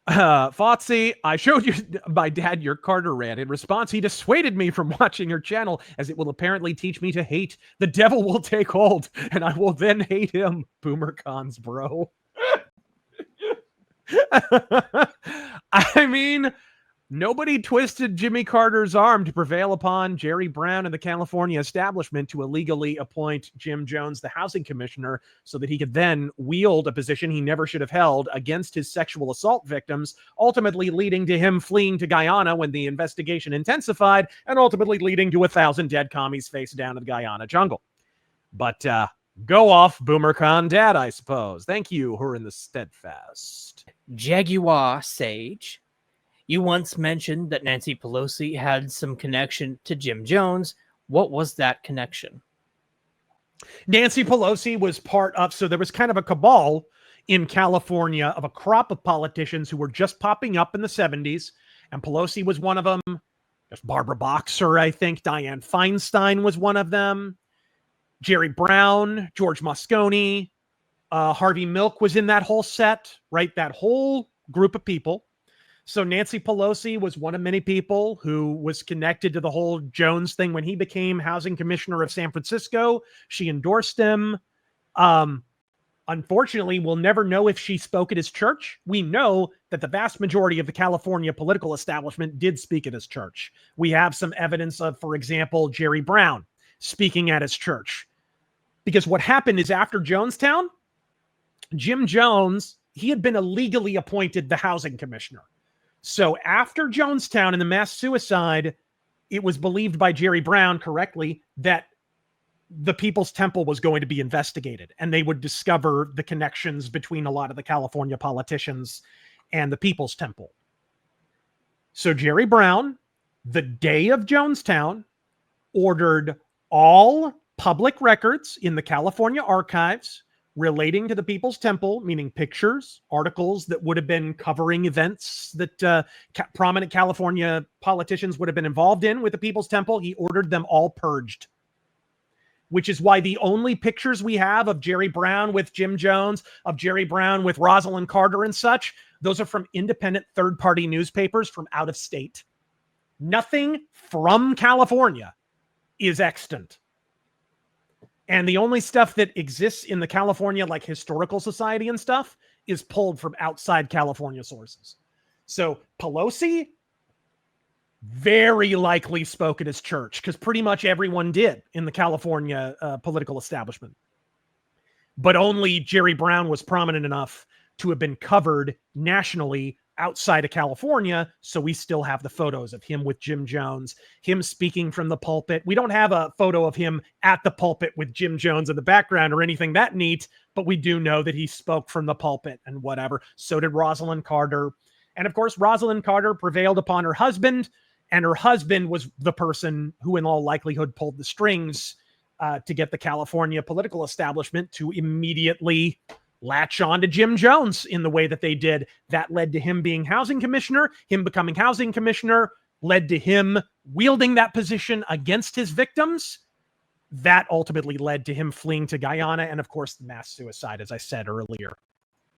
Fotsy, I showed my dad your Carter rant. In response, he dissuaded me from watching your channel, as it will apparently teach me to hate. The devil will take hold, and I will then hate him. Boomer cons, bro. I mean, nobody twisted Jimmy Carter's arm to prevail upon Jerry Brown and the California establishment to illegally appoint Jim Jones the housing commissioner so that he could then wield a position he never should have held against his sexual assault victims, ultimately leading to him fleeing to Guyana when the investigation intensified, and ultimately leading to 1,000 dead commies face down in the Guyana jungle. But go off, BoomerCon Dad, I suppose. Thank you, who are in the steadfast. Jaguar Sage, you once mentioned that Nancy Pelosi had some connection to Jim Jones. What was that connection? Nancy Pelosi was part of, so there was kind of a cabal in California of a crop of politicians who were just popping up in the 70s, and Pelosi was one of them. There's Barbara Boxer, I think. Dianne Feinstein was one of them. Jerry Brown, George Moscone, Harvey Milk was in that whole set, right? That whole group of people. So Nancy Pelosi was one of many people who was connected to the whole Jones thing. When he became housing commissioner of San Francisco, she endorsed him. Unfortunately, we'll never know if she spoke at his church. We know that the vast majority of the California political establishment did speak at his church. We have some evidence of, for example, Jerry Brown speaking at his church. Because what happened is after Jonestown, Jim Jones, he had been illegally appointed the housing commissioner. So after Jonestown and the mass suicide, it was believed by Jerry Brown correctly that the People's Temple was going to be investigated, and they would discover the connections between a lot of the California politicians and the People's Temple. So Jerry Brown, the day of Jonestown, ordered all public records in the California archives relating to the People's Temple, meaning pictures, articles that would have been covering events that prominent California politicians would have been involved in with the People's Temple. He ordered them all purged, which is why the only pictures we have of Jerry Brown with Jim Jones, of Jerry Brown with Rosalind Carter and such, those are from independent third-party newspapers from out of state. Nothing from California is extant. And the only stuff that exists in the California, like Historical Society and stuff, is pulled from outside California sources. So Pelosi very likely spoke at his church, because pretty much everyone did in the California political establishment. But only Jerry Brown was prominent enough to have been covered nationally outside of California, so we still have the photos of him with Jim Jones, him speaking from the pulpit. We don't have a photo of him at the pulpit with Jim Jones in the background or anything that neat, but we do know that he spoke from the pulpit and whatever. So did Rosalind Carter. And of course, Rosalind Carter prevailed upon her husband, and her husband was the person who in all likelihood pulled the strings to get the California political establishment to immediately latch on to Jim Jones in the way that they did. That led to him being housing commissioner. Him becoming housing commissioner led to him wielding that position against his victims. That ultimately led to him fleeing to Guyana and, of course, the mass suicide, as I said earlier.